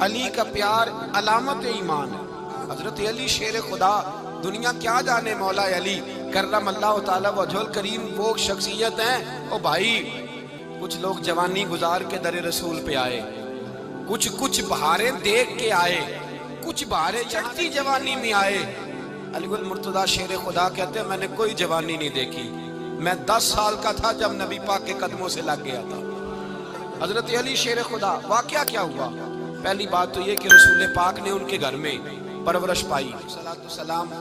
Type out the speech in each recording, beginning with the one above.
علی کا پیار علامت ایمان ہے۔ حضرت علی شیر خدا، دنیا کیا جانے مولا علی کرم اللہ تعالیٰ وجہ الکریم وہ شخصیت ہیں۔ او بھائی، کچھ لوگ جوانی گزار کے در رسول پہ آئے، کچھ بہاریں دیکھ کے آئے، کچھ بہاریں چڑھتی جوانی میں آئے۔ علی گل مرتضیٰ شیر خدا کہتے ہیں میں نے کوئی جوانی نہیں دیکھی، میں 10 سال کا تھا جب نبی پاک کے قدموں سے لگ گیا تھا۔ حضرت علی شیر خدا، واقعہ کیا ہوا؟ پہلی بات تو یہ کہ رسول پاک نے ان کے گھر میں پرورش پائی۔ سلام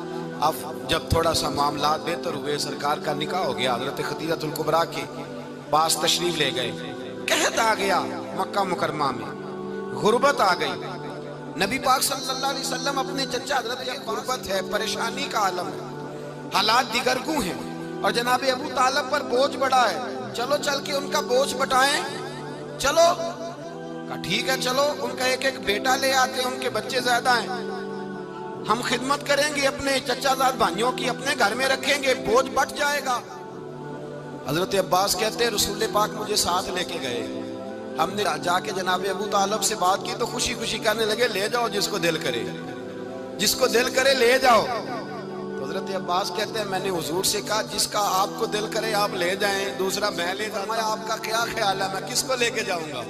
اب جب تھوڑا سا معاملات بہتر ہوئے، سرکار کا نکاح ہو گیا، حضرت خدیجہ الکبریٰ کے پاس تشریف لے گئے۔ قحط آ گیا مکہ مکرمہ میں، غربت آ گئی۔ نبی پاک صلی اللہ علیہ وسلم اپنے چچا حضرت غربت ہے، پریشانی کا عالم ہے، حالات دیگرگوں ہیں، اور جناب ابو طالب پر بوجھ بڑا ہے۔ چلو چل کے ان کا بوجھ بٹائیں، چلو کہا ٹھیک ہے، چلو ان کا ایک بیٹا لے آتے ہیں، ان کے بچے زیادہ ہیں، ہم خدمت کریں گے اپنے چچا زاد بھائیوں کی، اپنے گھر میں رکھیں گے، بوجھ بٹ جائے گا۔ حضرت عباس کہتے ہیں رسول پاک مجھے ساتھ لے کے گئے، ہم نے جا کے جناب ابو طالب سے بات کی تو خوشی خوشی کہنے لگے لے جاؤ جس کو دل کرے، جس کو دل کرے لے جاؤ۔ تو حضرت عباس کہتے ہیں میں نے حضور سے کہا جس کا آپ کو دل کرے آپ لے جائیں، دوسرا میں لے جاؤں، آپ کا کیا خیال ہے میں کس کو لے کے جاؤں گا؟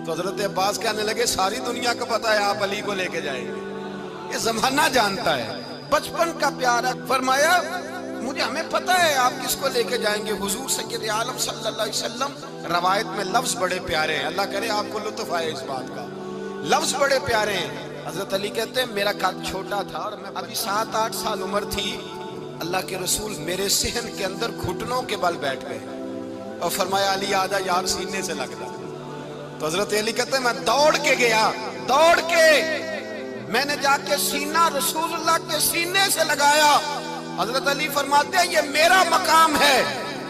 تو حضرت عباس کہنے لگے ساری دنیا کو پتا ہے آپ علی کو لے کے جائیں گے، یہ زمانہ جانتا ہے، بچپن کا پیار ہے۔ فرمایا مجھے ہمیں پتہ ہے آپ کس کو لے کے جائیں گے، حضور سید عالم صلی اللہ علیہ وسلم۔ روایت میں لفظ بڑے پیارے ہیں، اللہ کرے آپ کو لطف آئے اس بات کا، لفظ بڑے پیارے ہیں۔ حضرت علی کہتے ہیں میرا قد چھوٹا تھا اور میں ابھی 7-8 سال عمر تھی، اللہ کے رسول میرے صحن کے اندر گھٹنوں کے بل بیٹھ گئے اور فرمایا علی آجا یار سینے سے لگ جا۔ تو حضرت علی کہتے ہیں میں دوڑ کے گیا، دوڑ کے میں نے جا کے سینہ رسول اللہ کے سینے سے لگایا۔ حضرت علی فرماتے ہیں یہ میرا مقام ہے،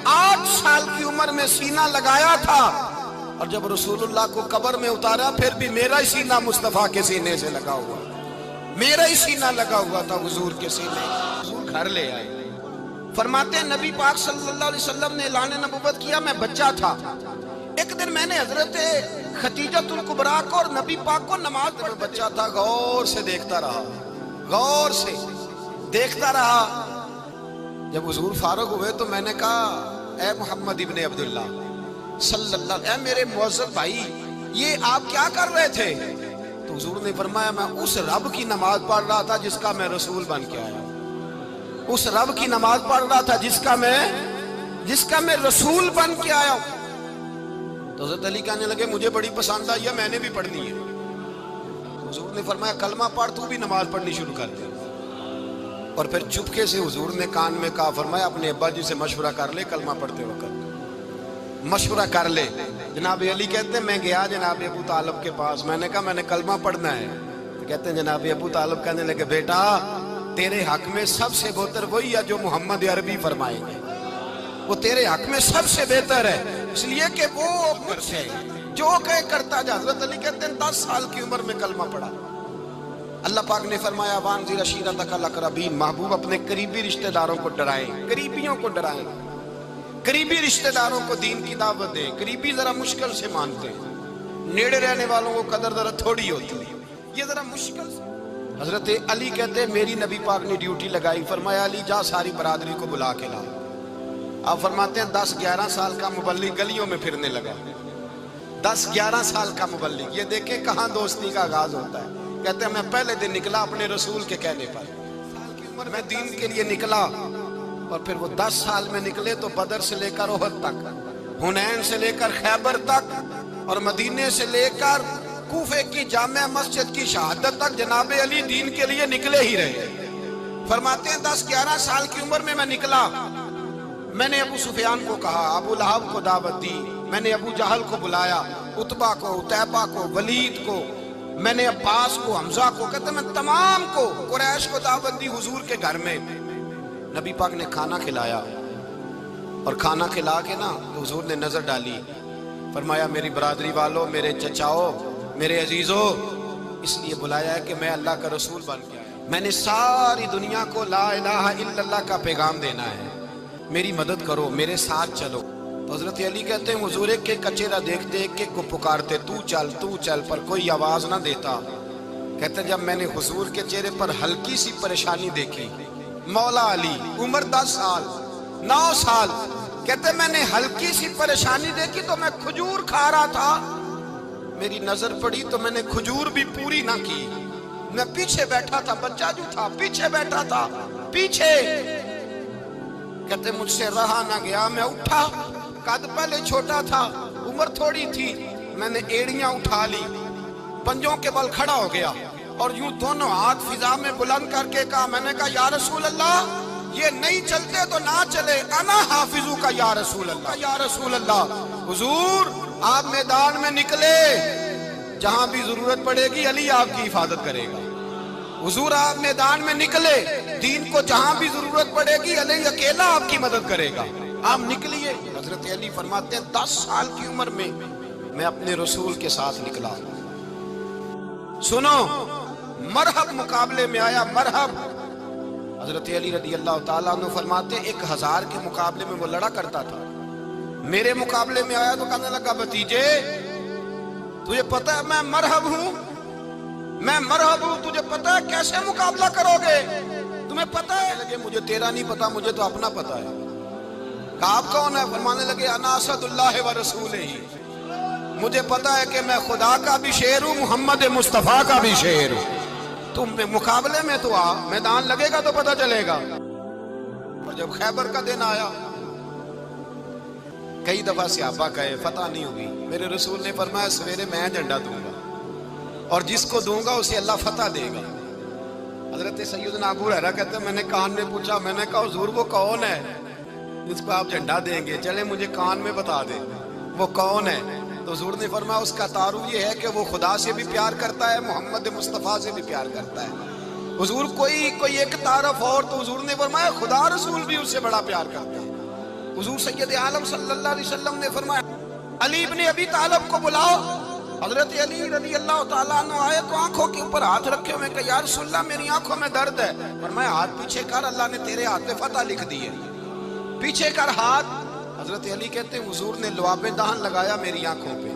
8 سال کی عمر میں سینہ لگایا تھا، اور جب رسول اللہ کو قبر میں اتارا پھر بھی میرا ہی سینہ مصطفیٰ کے سینے سے لگا ہوا، میرا ہی سینہ لگا ہوا تھا حضور کے سینے۔ حضور گھر لے آئے، فرماتے ہیں نبی پاک صلی اللہ علیہ وسلم نے اعلان نبوت کیا، میں بچہ تھا۔ ایک دن میں نے حضرت خدیجہ الکبریٰ کو اور نبی پاک کو نماز میں بچہ تھا، غور سے دیکھتا رہا، غور سے دیکھتا رہا۔ جب حضور فارغ ہوئے تو میں نے کہا اے محمد ابن عبداللہ صلی اللہ علیہ، اے میرے معزز بھائی یہ آپ کیا کر رہے تھے؟ تو حضور نے فرمایا میں اس رب کی نماز پڑھ رہا تھا جس کا میں رسول بن کے آیا، اس رب کی نماز پڑھ رہا تھا جس کا میں رسول بن کے آیا ہوں۔ تو حضرت علی کہنے لگے مجھے بڑی پسند آئی ہے، میں نے بھی پڑھنی ہے۔ حضور نے فرمایا کلمہ پڑھ، تو بھی نماز پڑھنی شروع کر دے۔ اور پھر چپکے سے حضور نے کان میں کہا، فرمایا اپنے ابا جی سے مشورہ کر لے کلمہ پڑھتے وقت، مشورہ کر لے۔ جناب علی کہتے ہیں میں گیا جناب ابو طالب کے پاس، میں نے کہا میں نے کلمہ پڑھنا ہے۔ تو کہتے ہیں جناب ابو طالب کہنے لگے بیٹا تیرے حق میں سب سے بہتر وہی ہے جو محمد عربی فرمائیں گے، وہ تیرے حق میں سب سے بہتر ہے، اس لیے کہ وہ مجھ سے جو کہے کرتا جا۔ حضرت علی کہتے ہیں 10 سال کی عمر میں کلمہ پڑھا۔ اللہ پاک نے فرمایا وانذر عشیرتک الاقربین، محبوب اپنے قریبی رشتہ داروں کو ڈرائیں، قریبیوں کو ڈرائیں، قریبی رشتہ داروں کو دین کی دعوت دیں۔ قریبی ذرا مشکل سے مانتے ہیں، نیڑے رہنے والوں کو قدر ذرا تھوڑی ہوتی ہے، یہ ذرا مشکل سے۔ حضرت علی کہتے ہیں میری نبی پاک نے ڈیوٹی لگائی، فرمایا علی جا ساری برادری کو بلا کے لا۔ آپ فرماتے ہیں 10-11 سال کا مبلغ گلیوں میں پھرنے لگا، 10-11 سال کا مبلغ، یہ دیکھیں کہاں دوستی کا آغاز ہوتا ہے۔ کہتے ہیں میں پہلے دن نکلا اپنے رسول کے کہنے پر، سال کی عمر میں دین کے لیے نکلا، اور پھر وہ 10 سال میں نکلے تو بدر سے لے کر احد تک، حنین سے لے کر خیبر تک، اور مدینے سے لے کر کوفے کی جامع مسجد کی شہادت تک جناب علی دین کے لیے نکلے ہی رہے۔ فرماتے ہیں 10-11 سال کی عمر میں نکلا، میں نے ابو سفیان کو کہا، ابو لہب کو دعوت دی، میں نے ابو جہل کو بلایا، عتبہ کو، عتیبہ کو، ولید کو، میں نے عباس کو، حمزہ کو، کہتے میں تمام کو، قریش کو دعوت دی حضور کے گھر میں۔ نبی پاک نے کھانا کھلایا، اور کھانا کھلا کے نا تو حضور نے نظر ڈالی، فرمایا میری برادری والوں، میرے چچاؤ، میرے عزیزوں، اس لیے بلایا ہے کہ میں اللہ کا رسول بن کے آیا، میں نے ساری دنیا کو لا الہ الا اللہ کا پیغام دینا ہے، میری مدد کرو، میرے ساتھ چلو۔ تو حضرت علی کہتے ہیں حضور ایک کا چہرہ دیکھتے ایک کو پکارتے تو چل تو چل، پر کوئی آواز نہ دیتا۔ کہتے جب میں نے حضور کے چہرے پر ہلکی سی پریشانی دیکھی، مولا علی عمر 10 سال 9 سال، کہتے میں نے ہلکی سی پریشانی دیکھی تو میں کھجور کھا رہا تھا، میری نظر پڑی تو میں نے کھجور بھی پوری نہ کی، میں پیچھے بیٹھا تھا، بچہ جو تھا پیچھے بیٹھا تھا، پیچھے، کہتے مجھ سے رہا نہ گیا، میں اٹھا، قد پہلے چھوٹا تھا، عمر تھوڑی تھی، میں نے ایڑیاں اٹھا لی، پنجوں کے بل کھڑا ہو گیا اور یوں دونوں ہاتھ فضا میں بلند کر کے کہا، میں نے کہا یا رسول اللہ یہ نہیں چلتے تو نہ چلے، انا حافظو کا یا رسول اللہ، یا رسول اللہ۔ حضور آپ میدان میں نکلے، جہاں بھی ضرورت پڑے گی علی آپ کی حفاظت کرے گا۔ حضور آپ میدان میں نکلے، دین کو جہاں بھی ضرورت پڑے گی علی اکیلا آپ کی مدد کرے گا۔ آپ نکلیے، حضرت علی فرماتے ہیں 10 سال کی عمر میں اپنے رسول کے ساتھ نکلا۔ سنو، مرحب مقابلے میں آیا، مرحب۔ حضرت علی رضی اللہ تعالیٰ عنہ فرماتے ہیں 1000 کے مقابلے میں وہ لڑا کرتا تھا، میرے مقابلے میں آیا تو کہنے لگا بھتیجے تجھے پتا ہے میں مرحب ہوں، میں مرحب ہوں، تجھے پتا ہے کیسے مقابلہ کرو گے، تمہیں پتا ہے؟ لگے مجھے تیرا نہیں پتا، مجھے تو اپنا پتا ہے۔ کہا آپ کون ہے؟ فرمانے لگے انا اسد اللہ و رسولہ، مجھے پتا ہے کہ میں خدا کا بھی شیر ہوں، محمد مصطفیٰ کا بھی شیر ہوں۔ تم مقابلے میں تو آ، میدان لگے گا تو پتا چلے گا۔ اور جب خیبر کا دن آیا، کئی دفعہ صحابہ کہے فتح نہیں ہوگی، میرے رسول نے فرمایا سویرے میں جھنڈا دوں گا اور جس کو دوں گا اسے اللہ فتح دے گا۔ حضرت سیدنا ابو ہریرہ کہتے ہیں میں نے کان میں پوچھا، میں نے کہا حضور وہ کون ہے جس کو آپ جھنڈا دیں گے؟ چلے مجھے کان میں بتا دیں وہ کون ہے۔ تو حضور نے فرمایا اس کا تعارف یہ ہے کہ وہ خدا سے بھی پیار کرتا ہے، محمد مصطفیٰ سے بھی پیار کرتا ہے۔ حضور کوئی ایک تعارف اور، تو حضور نے فرمایا خدا رسول بھی اس سے بڑا پیار کرتا ہے۔ حضور سید عالم صلی اللہ علیہ وسلم نے فرمایا علی ابن ابی طالب کو بلاؤ۔ حضرت علی رضی اللہ تعالیٰ عنہ آئے تو آنکھوں کے اوپر ہاتھ رکھے ہوئے کہ یا رسول اللہ میری آنکھوں میں درد ہے۔ فرمایا ہاتھ پیچھے کر، اللہ نے تیرے ہاتھ پہ فتح لکھ دی ہے، پیچھے کر ہاتھ۔ حضرت علی کہتے ہیں حضور نے لعاب دہن لگایا میری آنکھوں پہ،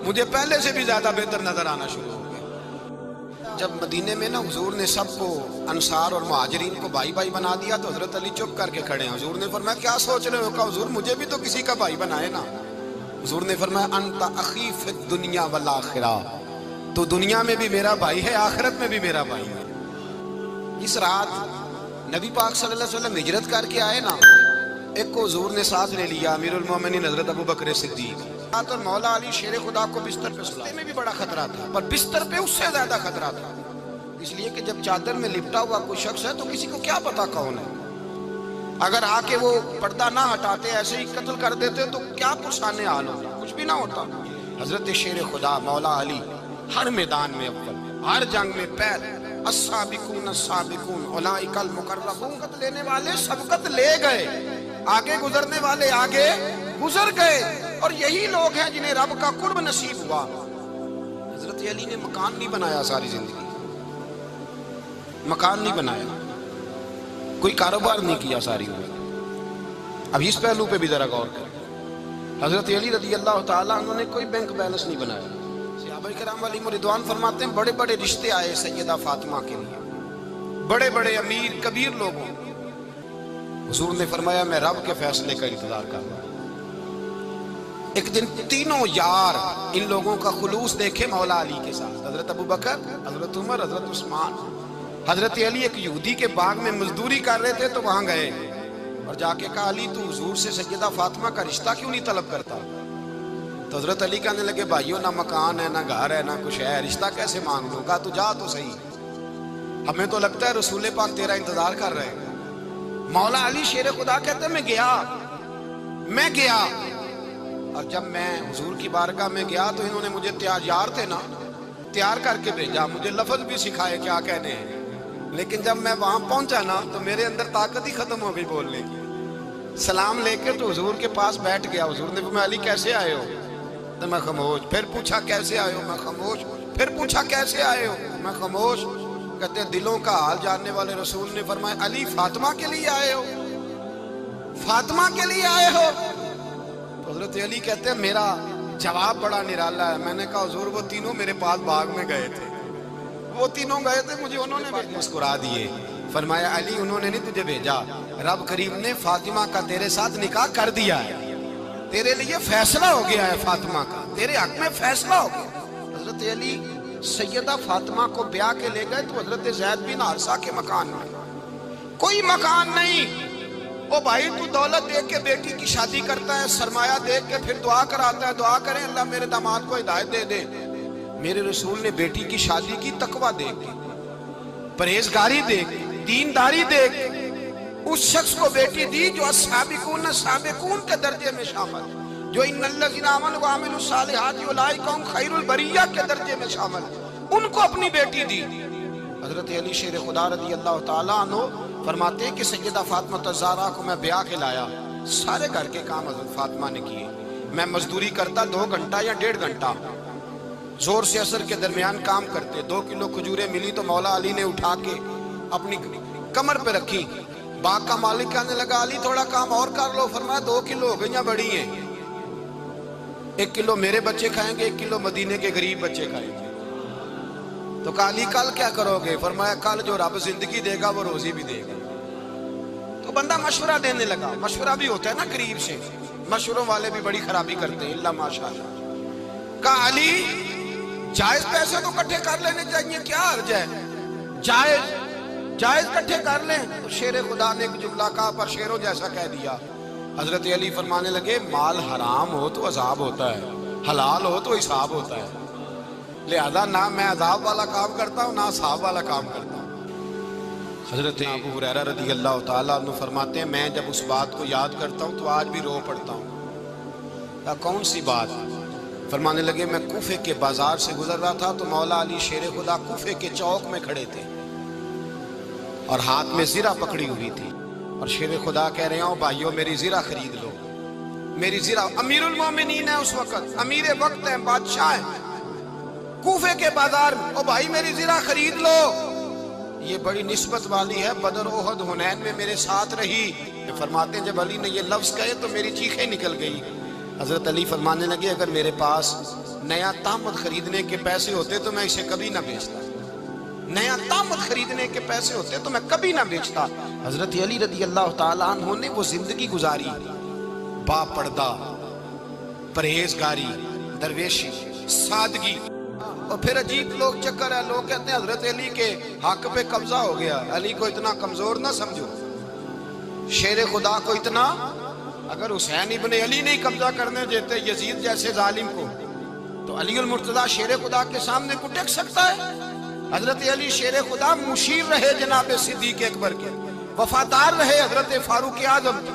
مجھے پہلے سے بھی زیادہ بہتر نظر آنا شروع ہو گیا۔ جب مدینے میں نا حضور نے سب کو انصار اور مہاجرین کو بھائی بھائی بنا دیا تو حضرت علی چپ کر کے کھڑے ہیں۔ حضور نے فرمایا کیا سوچ رہے ہو؟ کہا حضور مجھے بھی تو کسی کا بھائی بنائے نا۔ حضور نے فرمایا انت اخی فی الدنیا والآخرہ، تو دنیا میں بھی میرا بھائی ہے، آخرت میں بھی میرا بھائی ہے۔ اس رات نبی پاک صلی اللہ علیہ وسلم ہجرت کر کے آئے نا، ایک کو حضور نے ساتھ لے لیا، امیر المومنین حضرت ابو بکر صدیق، اور مولا علی شیر خدا کو بستر پہ سلایا میں بھی بڑا خطرہ تھا، پر بستر پہ اس سے زیادہ خطرہ تھا، اس لیے کہ جب چادر میں لپٹا ہوا کوئی شخص ہے تو کسی کو کیا پتا کون ہے، اگر آ کے وہ پردہ نہ ہٹاتے ایسے ہی قتل کر دیتے تو کیا پرسانے حال ہوتا، کچھ بھی نہ ہوتا۔ حضرت شیر خدا مولا علی ہر میدان میں اول، ہر جنگ میں پہل، السابقون السابقون اولئک المقربون، سبقت لینے والے سبقت لے گئے، آگے گزرنے والے آگے گزر گئے، اور یہی لوگ ہیں جنہیں رب کا قرب نصیب ہوا۔ حضرت علی نے مکان نہیں بنایا ساری زندگی، مکان نہیں بنایا، کوئی کاروبار نہیں کیا ساری عمر۔ اب اس پہلو پہ بھی ذرا غور کریں، حضرت علی رضی اللہ تعالیٰ عنہ نے کوئی بینک بیلنس نہیں بنایا۔ صحابہ کرام علیہم رضوان فرماتے ہیں بڑے بڑے رشتے آئے سیدہ فاطمہ کے لیے، بڑے بڑے امیر کبیر لوگوں، حضور نے فرمایا میں رب کے فیصلے کا انتظار کر رہا ہوں۔ ایک دن تینوں یار ان لوگوں کا خلوص دیکھے مولا علی کے ساتھ، حضرت ابو بکر، حضرت عمر، حضرت عثمان۔ حضرت علی ایک یہودی کے باغ میں مزدوری کر رہے تھے تو وہاں گئے اور جا کے کہا علی تو حضور سے سیدہ فاطمہ کا رشتہ کیوں نہیں طلب کرتا؟ تو حضرت علی کہنے لگے بھائیو نہ مکان ہے، نہ گھر ہے، نہ کچھ ہے، رشتہ کیسے مانگ لوں؟ کہا تو جا تو صحیح، ہمیں تو لگتا ہے رسول پاک تیرا انتظار کر رہے ہیں۔ مولا علی شیر خدا کہتے ہیں میں گیا اور جب میں حضور کی بارگاہ میں گیا تو انہوں نے مجھے یار تھے نا، تیار کر کے بھیجا، مجھے لفظ بھی سکھائے کیا کہنے ہیں، لیکن جب میں وہاں پہنچا نا تو میرے اندر طاقت ہی ختم ہو گئی بولنے کی۔ سلام لے کے تو حضور کے پاس بیٹھ گیا، حضور نے فرمایا علی کیسے آئے ہو؟ تو میں خاموش، پھر پوچھا کیسے آئے ہو؟ میں خاموش، پھر پوچھا کیسے آئے ہو؟ میں خاموش۔ کہتے ہیں دلوں کا حال جاننے والے رسول نے فرمایا علی فاطمہ کے لیے آئے ہو؟ فاطمہ کے لیے آئے ہو؟ حضرت علی کہتے ہیں میرا جواب بڑا نرالا ہے، میں نے کہا حضور وہ تینوں میرے پاس باغ میں گئے تھے، وہ تینوں گئے تھے, مجھے انہوں نے مسکرا دیے. فرمایا علی انہوں نے نہیں تجھے بھیجا, رب کریم نے فاطمہ کا تیرے ساتھ نکاح کر دیا ہے, تیرے لیے فیصلہ ہو گیا ہے فاطمہ کا, تیرے حق میں فیصلہ ہو گیا. حضرت علی سیدہ فاطمہ کو بیاہ کے لے گئے تو حضرت زید بن حارثہ کے مکان میں, کوئی مکان نہیں. او بھائی تو دولت دیکھ کے بیٹی کی شادی کرتا ہے, سرمایہ دیکھ کے پھر دعا کراتا ہے, دعا کریں اللہ میرے داماد کو ہدایت دے دے. میرے رسول نے بیٹی کی شادی کی تقوی دیکھ کے, پرہیزگاری دیکھ کے, دینداری دیکھ کے اس شخص کو بیٹی دی جو السابقون السابقون کے درجے میں شامل, جو ان الذین آمنوا وعملوا الصالحات اولئک هم خیر البریہ کے درجے میں شامل, ان کو اپنی بیٹی دی. حضرت علی شیر خدا رضی اللہ تعالیٰ عنہ فرماتے ہیں کہ سیدہ فاطمہ الزہرا کو میں بیاہ کے لایا, سارے گھر کے کام حضرت فاطمہ نے کیے. میں مزدوری کرتا 2 گھنٹہ یا 1.5 گھنٹہ, زور سے اثر کے درمیان کام کرتے. 2 کلو کھجوریں ملی تو مولا علی نے اٹھا کے اپنی کمر پہ رکھی. باغ کا مالک کہنے لگا علی تھوڑا کام اور کر لو. فرمایا 2 کلو ہو گئیاں بڑی ہیں, 1 کلو میرے بچے کھائیں گے, 1 کلو مدینے کے غریب بچے کھائیں گے. تو کہا علی کل کیا کرو گے؟ فرمایا کل جو رب زندگی دے گا وہ روزی بھی دے گا. تو بندہ مشورہ دینے لگا. مشورہ بھی ہوتا ہے نا قریب سے, مشوروں والے بھی بڑی خرابی کرتے ہیں, اللہ ماشاءاللہ. کہا علی جائز پیسے تو کٹھے کر لینے چاہیے, کیا حرج ہے, جائز کٹھے کر لیں. تو شیر خدا نے ایک جملہ کہا پر شیروں جیسا کہہ دیا. حضرت علی فرمانے لگے مال حرام ہو تو عذاب ہوتا ہے, حلال ہو تو حساب ہوتا ہے, لہذا نہ میں عذاب والا کام کرتا ہوں نہ ثواب والا کام کرتا ہوں. حضرت ابو ہریرہ رضی اللہ تعالیٰ عنہ فرماتے ہیں میں جب اس بات کو یاد کرتا ہوں تو آج بھی رو پڑتا ہوں. کون سی بات؟ فرمانے لگے میں کوفے کے بازار سے گزر رہا تھا تو مولا علی شیر خدا کوفے کے چوک میں کھڑے تھے اور ہاتھ میں زرہ پکڑی ہوئی تھی, اور شیر خدا کہہ رہے ہیں بھائیو میری زرہ خرید لو, میری زرہ. امیر المومنین ہے اس وقت, امیر وقت ہے, بادشاہ ہے, کوفے کے بازار میں, او بھائی میری زرہ خرید لو. یہ بڑی نسبت والی ہے, بدر احد حنین میں میرے ساتھ رہی. فرماتے ہیں جب علی نے یہ لفظ کہے تو میری چیخیں نکل گئی. حضرت علی فرمانے لگے اگر میرے پاس نیا تامت خریدنے کے پیسے ہوتے تو میں اسے کبھی نہ بیچتا, نیا تامت خریدنے کے پیسے ہوتے تو میں کبھی نہ بیچتا. حضرت علی رضی اللہ تعالیٰ عنہ نے وہ زندگی گزاری, با پردہ, پرہیزگاری, درویشی, سادگی. اور پھر عجیب لوگ چکر ہے, لوگ کہتے ہیں حضرت علی کے حق پہ قبضہ ہو گیا. علی کو اتنا کمزور نہ سمجھو, شیر خدا کو اتنا, اگر حسین ابن علی نہیں قبضہ کرنے دیتے یزید جیسے ظالم کو تو علی المرتضیٰ شیر خدا کے سامنے کو ٹک سکتا ہے؟ حضرت علی شیر خدا مشیر رہے جناب صدیق اکبر کے, وفادار رہے حضرت فاروق اعظم کے,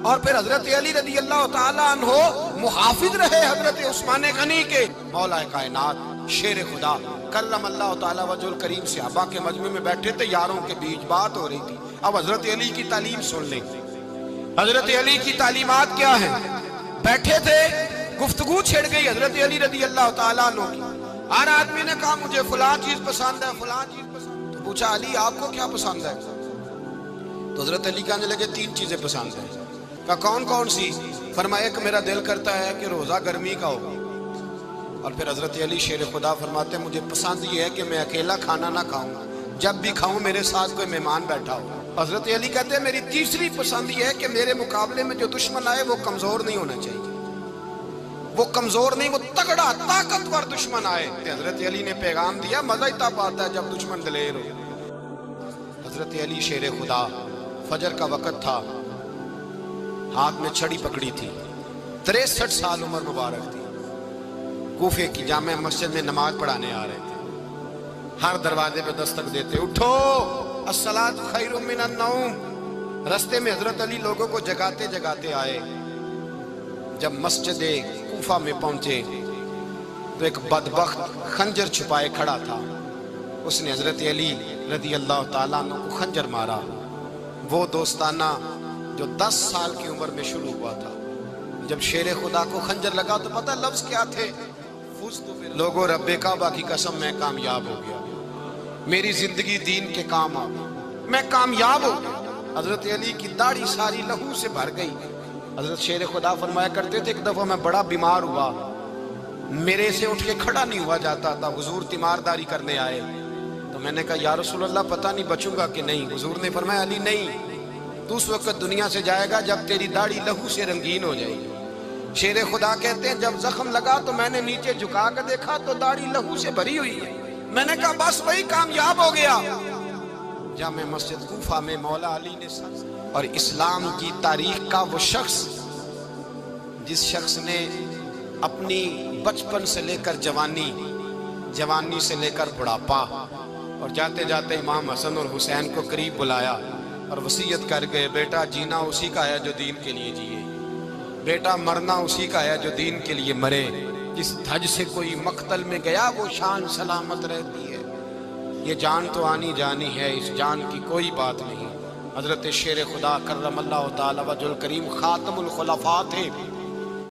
اور پھر حضرت علی رضی اللہ تعالیٰ عنہ محافظ رہے حضرت عثمان غنی کے. مولا کائنات شیر خدا کرم اللہ تعالیٰ وجہ الکریم صحابہ کے مجمع میں بیٹھے تھے, یاروں کے بیچ بات ہو رہی تھی. اب حضرت علی کی تعلیم سن لیں, حضرت علی کی تعلیمات کیا ہیں. بیٹھے تھے, گفتگو چھڑ گئی حضرت علی رضی اللہ تعالیٰ عنہ کی. ہر آدمی نے کہا مجھے فلاں چیز پسند ہے, فلاں چیز پسند. تو پوچھا علی آپ کو کیا پسند ہے؟ تو حضرت علی کہنے لگے 3 چیزیں پسند ہیں. کہا کون کون سی؟ فرمایا کہ میرا دل کرتا ہے کہ روزہ گرمی کا ہو. اور پھر حضرت علی شیر خدا فرماتے ہیں مجھے پسند یہ ہے کہ میں اکیلا کھانا نہ کھاؤں, جب بھی کھاؤں میرے ساتھ کوئی مہمان بیٹھا ہو. حضرت علی کہتے ہیں میری تیسری پسند یہ ہے کہ میرے مقابلے میں جو دشمن آئے وہ کمزور نہیں ہونا چاہیے, وہ کمزور نہیں, وہ تگڑا طاقتور دشمن آئے. حضرت علی نے پیغام دیا, مزہ ہی تب آتا ہے جب دشمن دلیر ہو. حضرت علی شیر خدا, فجر کا وقت تھا, ہاتھ میں چھڑی پکڑی تھی, 63 سال عمر مبارک تھی. کوفے کی جامع مسجد میں نماز پڑھانے آ رہے تھے. ہر دروازے پہ دستک دیتے, اٹھو الصلاۃ خیر من النوم. رستے میں حضرت علی لوگوں کو جگاتے جگاتے آئے. جب مسجد کوفہ میں پہنچے تو ایک بدبخت خنجر چھپائے کھڑا تھا. اس نے حضرت علی رضی اللہ تعالیٰ عنہ کو خنجر مارا. وہ دوستانہ جو 10 سال کی عمر میں شروع ہوا تھا. جب شیر خدا کو خنجر لگا تو پتہ لفظ کیا تھے؟ لوگوں رب کعبہ کی قسم میں کامیاب ہو گیا, میری زندگی دین کے کام آ گئی, میں کامیاب ہو گیا. حضرت علی کی داڑھی ساری لہو سے بھر گئی. حضرت شیر خدا فرمایا کرتے تھے ایک دفعہ میں بڑا بیمار ہوا, میرے سے اٹھ کے کھڑا نہیں ہوا جاتا تھا. حضور تیمارداری کرنے آئے میں نے کہا یا رسول اللہ پتہ نہیں بچوں گا کہ نہیں. حضور نے فرمایا علی نہیں، تو اس وقت دنیا سے جائے گا جب تیری داڑھی لہو سے رنگین ہو جائے گی. شیر خدا کہتے ہیں جب زخم لگا تو میں نے نیچے جھکا کر دیکھا تو داڑھی لہو سے بھری ہوئی ہے. میں نے کہا بس وہی کامیاب ہو گیا. جامع مسجد کوفہ میں مولا علی نے اور اسلام کی تاریخ کا وہ شخص جس شخص نے اپنی بچپن سے لے کر جوانی، جوانی سے لے کر بڑھاپا، اور جاتے جاتے امام حسن اور حسین کو قریب بلایا اور وصیت کر گئے بیٹا جینا اسی کا ہے جو دین کے لیے جیے، بیٹا مرنا اسی کا ہے جو دین کے لیے مرے. جس دھج سے کوئی مقتل میں گیا وہ شان سلامت رہتی ہے. یہ جان تو آنی جانی ہے، اس جان کی کوئی بات نہیں. حضرت شیر خدا کرم اللہ تعالی وجہ الکریم خاتم الخلفاء تھے.